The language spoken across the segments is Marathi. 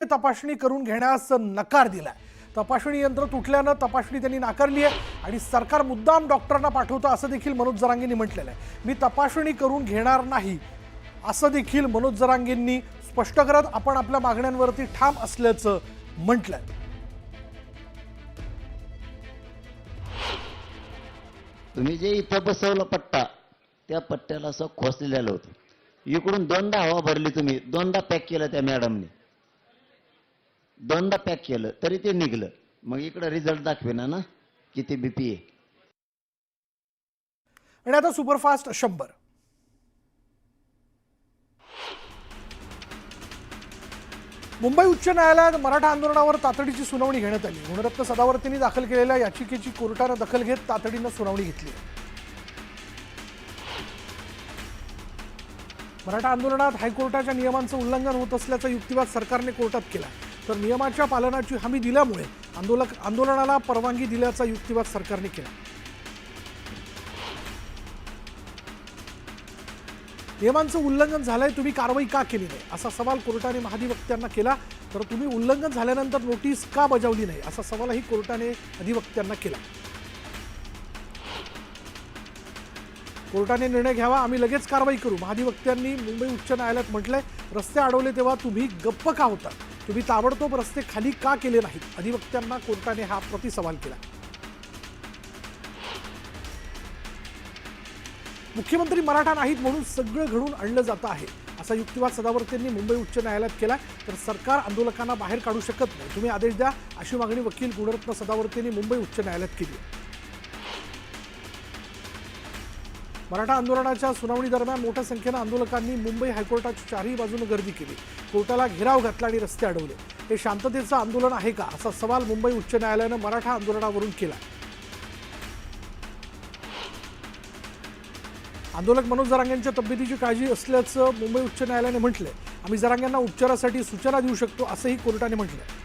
तपासणी करून घेण्यास नकार दिलाय। तपासणी यंत्र तुटल्यानं तपासणी त्यांनी नाकारली आहे आणि सरकार मुद्दाम डॉक्टरांना पाठवतं असं देखील मनोज जरांगेंनी म्हटलेलं आहे। मी तपासणी करून घेणार नाही असं देखील मनोज जरांगेंनी स्पष्ट करत आपण आपल्या मागण्यांवरती ठाम असल्याचं म्हटलंय। तुम्ही जे इथं बसवलं पट्टा त्या पट्ट्याला असं खोसलेलं होतं। इकडून दोनदा हवा भरली, तुम्ही दोनदा पॅक केलं त्या मॅडमने, दोनदा पॅक केलं तरी ते निघलं। मग इकडे रिझल्ट दाखवेना ना किती बीपी आहे। आणि आता सुपरफास्ट 100 मुंबई उच्च न्यायालयात मराठा आंदोलनावर तातडीची सुनावणी घेण्यात आली। गुणरत्न सदावर्तेंनी दाखल केलेल्या याचिकेची कोर्टाने दखल घेत तातडीनं सुनावणी घेतली। मराठा आंदोलनात हायकोर्टाच्या नियमांचं उल्लंघन होत असल्याचा युक्तिवाद सरकारने कोर्टात केला, तर नियमाच्या पालनाची हमी दिल्यामुळे आंदोलनाला परवानगी दिल्याचा युक्तिवाद सरकारने केला। नियमांचं उल्लंघन झालंय, तुम्ही कारवाई का केली नाही असा सवाल कोर्टाने महाधिवक्त्यांना केला, तर तुम्ही उल्लंघन झाल्यानंतर नोटीस का बजावली नाही असा सवालही कोर्टाने अधिवक्त्यांना केला। कोर्टाने निर्णय घ्यावा, आम्ही लगेच कारवाई करू, महाधिवक्त्यांनी मुंबई उच्च न्यायालयात म्हटलंय। रस्ते अडवले तेव्हा तुम्ही गप्प का होता, तुम्ही ताबडतोब रस्ते खाली का केले नाहीत, अधिवक्त्यांना कोर्टाने हा प्रतिसवाल केला। मुख्यमंत्री मराठा नाहीत म्हणून सगळं घडून आणलं जातं आहे असा युक्तिवाद सदावर्तेंनी मुंबई उच्च न्यायालयात केला, तर सरकार आंदोलकांना बाहेर काढू शकत नाही, तुम्ही आदेश द्या अशी मागणी वकील गुणरत्न सदावर्तेंनी मुंबई उच्च न्यायालयात केली। मराठा आंदोलनाच्या सुनावणी दरम्यान मोठ्या संख्येनं आंदोलकांनी मुंबई हायकोर्टाच्या चारही बाजूने गर्दी केली, कोर्टाला घेराव घातला आणि रस्ते अडवले। हे शांततेचं आंदोलन आहे का असा सवाल मुंबई उच्च न्यायालयानं मराठा आंदोलनावरून केला। आंदोलक मनोज जरांगेंच्या तब्येतीची काळजी असल्याचं मुंबई उच्च न्यायालयाने म्हटलंय। आम्ही जरांगेंना उपचारासाठी सूचना देऊ शकतो असंही कोर्टाने म्हटलंय।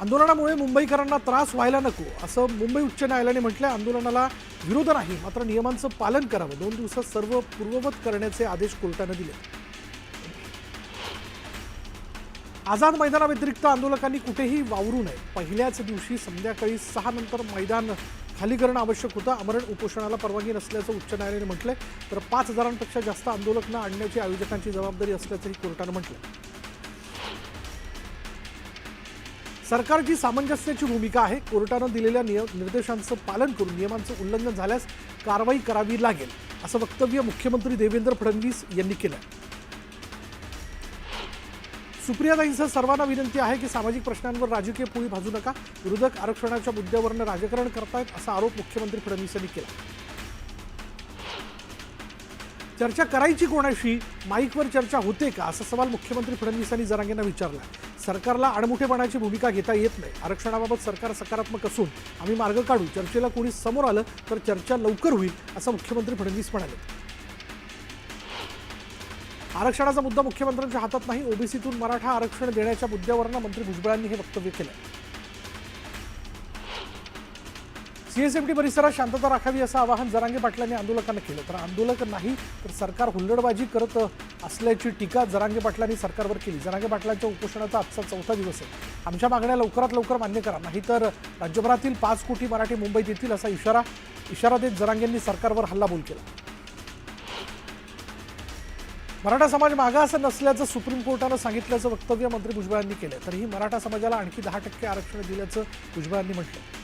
आंदोलनामुळे मुंबईकरांना त्रास व्हायला नको असं मुंबई उच्च न्यायालयाने म्हटलंय। आंदोलनाला विरोध नाही, मात्र नियमांचं पालन करावं, 2 दिवसात सर्व पूर्ववत करण्याचे आदेश कोर्टाने दिले। आझाद मैदानाव्यतिरिक्त आंदोलकांनी कुठेही वावरू नये, पहिल्याच दिवशी संध्याकाळी 6 नंतर मैदान खाली करणं आवश्यक होतं। आमरण उपोषणाला परवानगी नसल्याचं उच्च न्यायालयाने म्हटलंय, तर 5000पेक्षा जास्त आंदोलक न आणण्याची आयोजकांची जबाबदारी असल्याचंही कोर्टाने म्हटलंय। सरकारची सामंजस्याची भूमिका आहे, कोर्टानं दिलेल्या निर्देशांचं पालन करून नियमांचं उल्लंघन झाल्यास कारवाई करावी लागेल असं वक्तव्य मुख्यमंत्री देवेंद्र फडणवीस यांनी केलं। सुप्रियाताईंसह सर्वांना विनंती आहे की सामाजिक प्रश्नांवर राजकीय पोळी भाजू नका, विरोधक आरक्षणाच्या मुद्द्यावरनं राजकारण करतायत असा आरोप मुख्यमंत्री फडणवीस यांनी केला। चर्चा करायची कोणाशी, माईकवर चर्चा होते का असा सवाल मुख्यमंत्री फडणवीसांनी जरांगेंना विचारला। सरकारला आडमुठेपणाची भूमिका घेता येत नाही, आरक्षणाबाबत सरकार सकारात्मक असून आम्ही मार्ग काढू, चर्चेला कोणी समोर आलं तर चर्चा लवकर होईल असं मुख्यमंत्री फडणवीस म्हणाले। आरक्षणाचा मुद्दा मुख्यमंत्र्यांच्या हातात नाही, ओबीसीतून मराठा आरक्षण देण्याच्या मुद्द्यावरनं मंत्री भुजबळांनी हे वक्तव्य केलं। सीएसएमटी परिसरात शांतता राखावी असं आवाहन जरांगे पाटलांनी आंदोलकांना केलं, तर आंदोलक नाही तर सरकार हुल्लडबाजी करत असल्याची टीका जरांगे पाटलांनी सरकारवर केली। जरांगे पाटलांच्या उपोषणाचा आजचा 4था दिवस आहे, आमच्या मागण्या लवकरात लवकर मान्य करा, नाहीतर राज्यभरातील 5 कोटी मराठी मुंबईत येतील असा इशारा देत जरांगेंनी सरकारवर हल्लाबोल केला। मराठा समाज मागास नसल्याचं सुप्रीम कोर्टानं सांगितल्याचं वक्तव्य मंत्री भुजबळांनी केलं, तरीही मराठा समाजाला आणखी 10% आरक्षण दिल्याचं भुजबळांनी म्हटलं।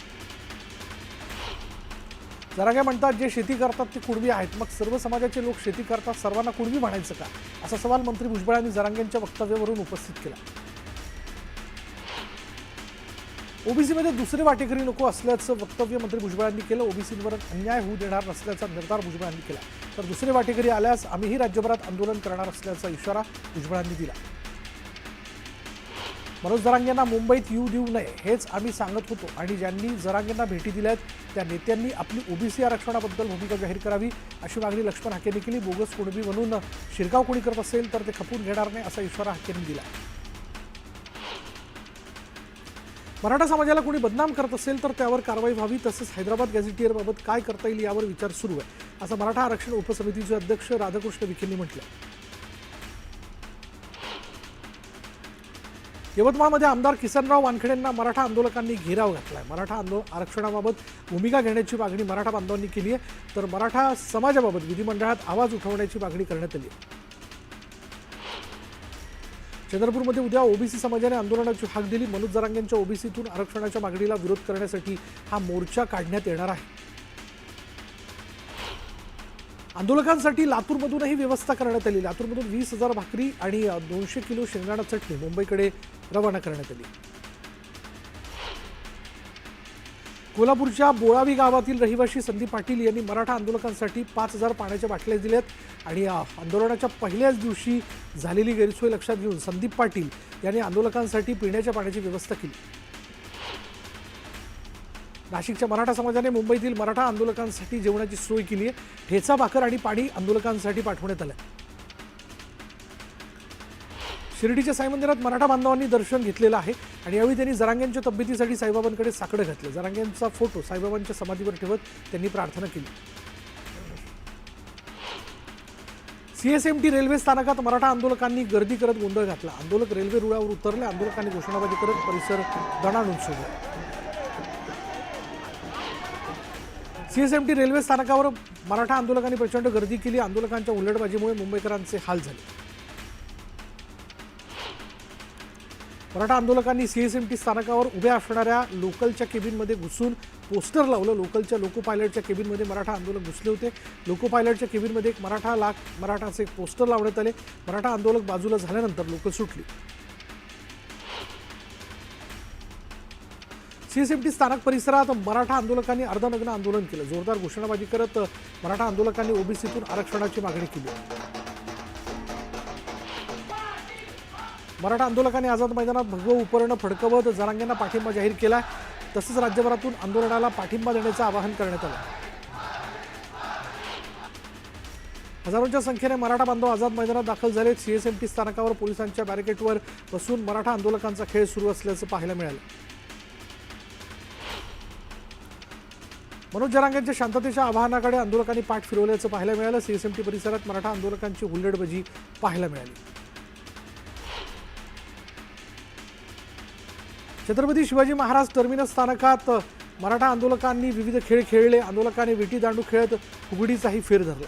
जरांगे म्हणतात जे शेती करतात ते कुणबी आहेत, मग सर्व समाजाचे लोक शेती करतात, सर्वांना कुणबी म्हणायचं का असा सवाल मंत्री भुजबळांनी जरांगेंच्या वक्तव्यावरून उपस्थित केला। ओबीसीमध्ये दुसरे वाटेकरी नको असल्याचं वक्तव्य मंत्री भुजबळांनी केलं। ओबीसींवर अन्याय होऊ देणार नसल्याचा निर्धार भुजबळांनी केला, तर दुसरे वाटेकरी आल्यास आम्हीही राज्यभरात आंदोलन करणार असल्याचा इशारा भुजबळांनी दिला। मनोज जरांगेंना मुंबईत येऊ देऊ नये हेच आम्ही सांगत होतो आणि ज्यांनी जरांगेंना भेटी दिल्यात त्या नेत्यांनी आपली ओबीसी आरक्षणाबद्दल भूमिका जाहीर करावी अशी मागणी लक्ष्मण हाकेंनी केली। बोगस कुणबी म्हणून शिरकाव कोणी करत असेल तर ते खपून घेणार नाही असा इशारा हाकेंनी दिला। मराठा समाजाला कोणी बदनाम करत असेल तर त्यावर कारवाई व्हावी, तसंच हैदराबाद गॅझेटियरबाबत काय करता येईल यावर विचार सुरू आहे असं मराठा आरक्षण उपसमितीचे अध्यक्ष राधाकृष्ण विखेंनी म्हटलं। यवतमाळमध्ये आमदार किसनराव वानखेडेंना मराठा आंदोलकांनी घेराव घातलाय. मराठा आरक्षणाबाबत भूमिका घेण्याची मागणी मराठा बांधवांनी केली आहे, तर मराठा समाजाबाबत विधिमंडळात आवाज उठवण्याची मागणी करण्यात आली आहे. चंद्रपूरमध्ये उद्या ओबीसी समाजाने आंदोलनाची हाक दिली. मनोज जरांगेंच्या ओबीसीतून आरक्षणाच्या मागणीला विरोध करण्यासाठी हा मोर्चा काढण्यात येणार आहे. आंदोलकांसाठी लातूरमधूनही व्यवस्था करण्यात आली. लातूरमधून 20,000 भाकरी आणि 200 किलो शेंगदाणा चटणी मुंबईकडे रवाना करण्यात आली. कोल्हापूरच्या बोळावी गावातील रहिवासी संदीप पाटील यांनी मराठा आंदोलकांसाठी 5,000 पाण्याच्या बाटल्या दिल्यात आणि आंदोलनाच्या पहिल्याच दिवशी झालेली गैरसोय लक्षात घेऊन संदीप पाटील यांनी आंदोलकांसाठी पिण्याच्या पाण्याची व्यवस्था केली. नाशिकच्या मराठा समाजाने मुंबईतील मराठा आंदोलकांसाठी जेवणाची सोय केली आहे. ठेचा भाकर आणि पाणी आंदोलकांसाठी पाठवण्यात आलं. शिर्डीच्या साई मंदिरात मराठा बांधवांनी दर्शन घेतलेलं आहे आणि यावेळी त्यांनी जरांगेंच्या तब्येतीसाठी साईबाबांकडे साकडं घातलं. जरांगेंचा फोटो साईबाबांच्या समाधीवर ठेवत त्यांनी प्रार्थना केली. सीएसएमटी रेल्वे स्थानकात मराठा आंदोलकांनी गर्दी करत गोंधळ घातला. आंदोलक रेल्वे रुळावर उतरले. आंदोलकांनी घोषणाबाजी करत परिसर दणाणून सोडला. सीएसएमटी रेल्वे स्थानकावर मराठा आंदोलकांनी प्रचंड गर्दी केली. आंदोलकांच्या हुल्लडबाजीमुळे मुंबईकरांचे हाल झाले. मराठा आंदोलकांनी सीएसएमटी स्थानकावर उभ्या असणाऱ्या लोकलच्या केबिनमध्ये घुसून पोस्टर लावलं. लोकलच्या लोको पायलटच्या केबिनमध्ये मराठा आंदोलक घुसले होते. लोको पायलटच्या केबिनमध्ये एक मराठाचे पोस्टर लावण्यात आले. मराठा आंदोलक बाजूला झाल्यानंतर लोकल सुटली. सीएसएमटी स्थानक परिसरात मराठा आंदोलकांनी अर्धनग्न आंदोलन केलं. जोरदार घोषणाबाजी करत मराठा आंदोलकांनी ओबीसीतून आरक्षणाची मागणी केली. मराठा आंदोलकांनी आझाद मैदानात भगवं उपरणं फडकवत जरांगेंना पाठिंबा जाहीर केला. तसंच राज्यभरातून आंदोलनाला पाठिंबा देण्याचं आवाहन करण्यात आलं. हजारोंच्या संख्येने मराठा बांधव आझाद मैदानात दाखल झाले. सीएसएमटी स्थानकावर पोलिसांच्या बॅरिकेडवर बसून मराठा आंदोलकांचा खेळ सुरू असल्याचं पाहायला मिळालं. मनोज जरांगेंच्या शांततेच्या आवाहनाकडे आंदोलकांनी पाठ फिरवल्याचं पाहायला मिळालं. सीएसएमटी परिसरात मराठा आंदोलकांची हुल्लडबाजी पाहायला मिळाली. छत्रपती शिवाजी महाराज टर्मिनस स्थानकात मराठा आंदोलकांनी विविध खेळ खेळले. आंदोलकांनी विटी दांडू खेळत फुगडीचाही फेर धरला.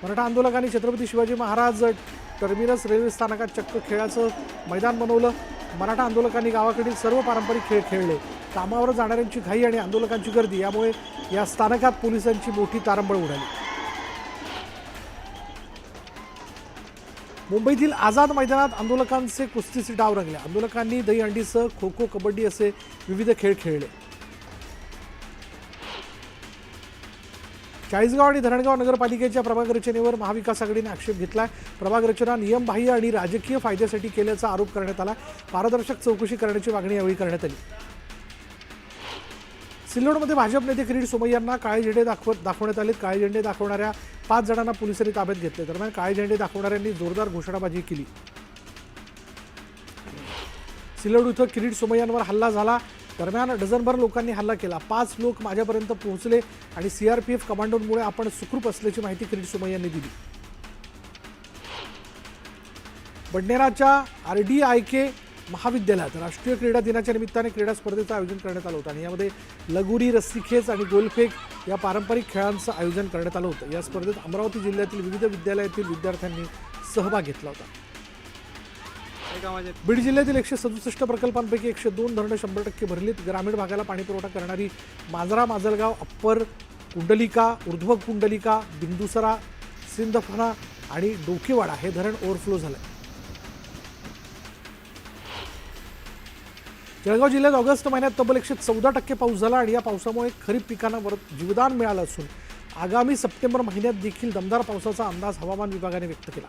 मराठा आंदोलकांनी छत्रपती शिवाजी महाराज टर्मिनस रेल्वे स्थानकात चक्क खेळाचं मैदान बनवलं. मराठा आंदोलकांनी गावाकडील सर्व पारंपरिक खेळ खेळले. कामावर जाणाऱ्यांची घाई आणि आंदोलकांची गर्दी यामुळे या स्थानकात पोलिसांची मोठी तारंबळ उडाली. मुंबईतील आझाद मैदानात आंदोलकांचे कुस्तीचे डाव रंगले. आंदोलकांनी दहीहंडीसह खो खो, कबड्डी असे विविध खेळ खेळले. चाळीसगाव आणि धरणगाव नगरपालिकेच्या प्रभाग रचनेवर महाविकास आघाडीने आक्षेप घेतलाय. प्रभाग रचना नियमबाह्य आणि राजकीय फायद्यासाठी केल्याचा आरोप करण्यात आला. पारदर्शक चौकशी करण्याची मागणी यावेळी करण्यात आली. सिल्लोडमध्ये भाजप नेते किरीट सोमय्यांना काळे झेंडे दाखवण्यात आले. काळे झेंडे दाखवणाऱ्या 5 जणांना पोलिसांनी ताब्यात घेतले. दरम्यान काळे झेंडे दाखवणाऱ्यांनी जोरदार घोषणाबाजी केली. सिल्लोड इथं किरीट सोमय्यांवर हल्ला झाला. दरम्यान डझनभर लोकांनी हल्ला केला. 5 लोक माझ्यापर्यंत पोहोचले आणि सीआरपीएफ कमांडोंमुळे आपण सुखरूप असल्याची माहिती किरीट सोमय्यांनी दिली. बडनेराच्या RDIK महाविद्यालयात राष्ट्रीय क्रीडा दिनाच्या निमित्ताने क्रीडा स्पर्धेचं आयोजन करण्यात आलं होतं आणि यामध्ये लगोरी, रस्सीखेच आणि गोलफेक या पारंपरिक खेळांचं आयोजन करण्यात आलं होतं. या स्पर्धेत अमरावती जिल्ह्यातील विविध विद्यालयातील विद्यार्थ्यांनी सहभाग घेतला होता. बीड जिल्ह्यातील 167 प्रकल्पांपैकी 102 धरणं 100% भरलीत. ग्रामीण भागाला पाणीपुरवठा करणारी मांजरा, माजलगाव, अप्पर कुंडलिका, ऊर्ध्व कुंडलिका, बिंदुसरा, सिंदफणा आणि डोकेवाडा हे धरण ओव्हरफ्लो झालं. जळगाव जिल्ह्यात ऑगस्ट महिन्यात तब्बल 114% पाऊस झाला आणि या पावसामुळे खरीप पिकांना जीवदान मिळालं असून आगामी सप्टेंबर महिन्यात देखील दमदार पावसाचा अंदाज हवामान विभागाने व्यक्त केला.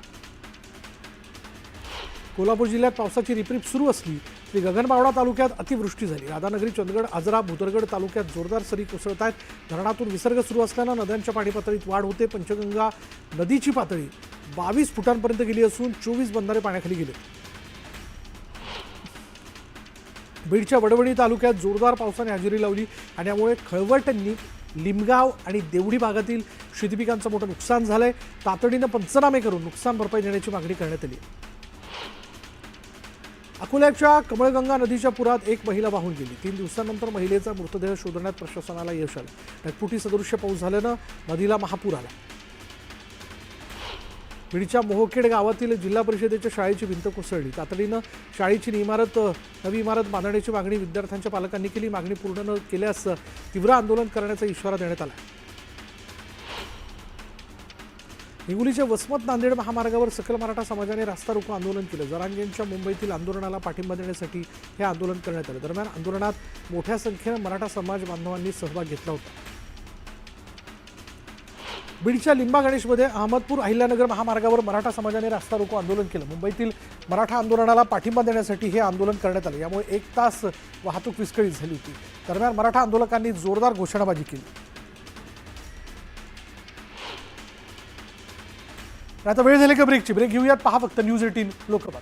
कोल्हापूर जिल्ह्यात पावसाची रिपरिप सुरू असली तरी गगनबावडा तालुक्यात अतिवृष्टी झाली. राधानगरी, चंदगड, आजरा, भुदरगड तालुक्यात जोरदार सरी कोसळत आहेत. धरणातून विसर्ग सुरू असल्यानं नद्यांच्या पाणी पातळीत वाढ होते. पंचगंगा नदीची पातळी 22 फुटांपर्यंत गेली असून 24 बंधारे पाण्याखाली गेले. बीडच्या वडवणी तालुक्यात जोरदार पावसाने हजेरी लावली आणि यामुळे लिमगाव आणि देवडी भागातील शेतीपिकांचं मोठं नुकसान झालंय. तातडीनं पंचनामे करून नुकसान भरपाई देण्याची मागणी करण्यात आली. अकोल्याच्या कमळगंगा नदीच्या पुरात एक महिला वाहून गेली. 3 दिवसांनंतर महिलेचा मृतदेह शोधण्यात प्रशासनाला यश आलं. ढगफुटी सदृश्य पाऊस झाल्यानं नदीला महापूर आला. बीडच्या मोहखेड गावातील जिल्हा परिषदेच्या शाळेची भिंत कोसळली. तातडीनं शाळेची नवी इमारत बांधण्याची मागणी विद्यार्थ्यांच्या पालकांनी केली. मागणी पूर्ण न केल्यास तीव्र आंदोलन करण्याचा इशारा देण्यात आला. हिंगोलीच्या वसमत नांदेड महामार्गावर सकल मराठा समाजाने रास्ता रोको आंदोलन केलं. जरांगेंच्या मुंबईतील आंदोलनाला पाठिंबा देण्यासाठी हे आंदोलन करण्यात आलं. दरम्यान आंदोलनात मोठ्या संख्येनं मराठा समाज बांधवांनी सहभाग घेतला होता. बीडच्या लिंबा गणेशमध्ये अहमदपूर अहिल्यानगर महामार्गावर मराठा समाजाने रास्ता रोको आंदोलन केलं. मुंबईतील मराठा आंदोलनाला पाठिंबा देण्यासाठी हे आंदोलन करण्यात आलं. यामुळे 1 तास वाहतूक विस्कळीत झाली होती. दरम्यान मराठा आंदोलकांनी जोरदार घोषणाबाजी केली. आता वेळ झाली का ब्रेकची. ब्रेक घेऊयात. पहा फक्त न्यूज 18 लोकमत.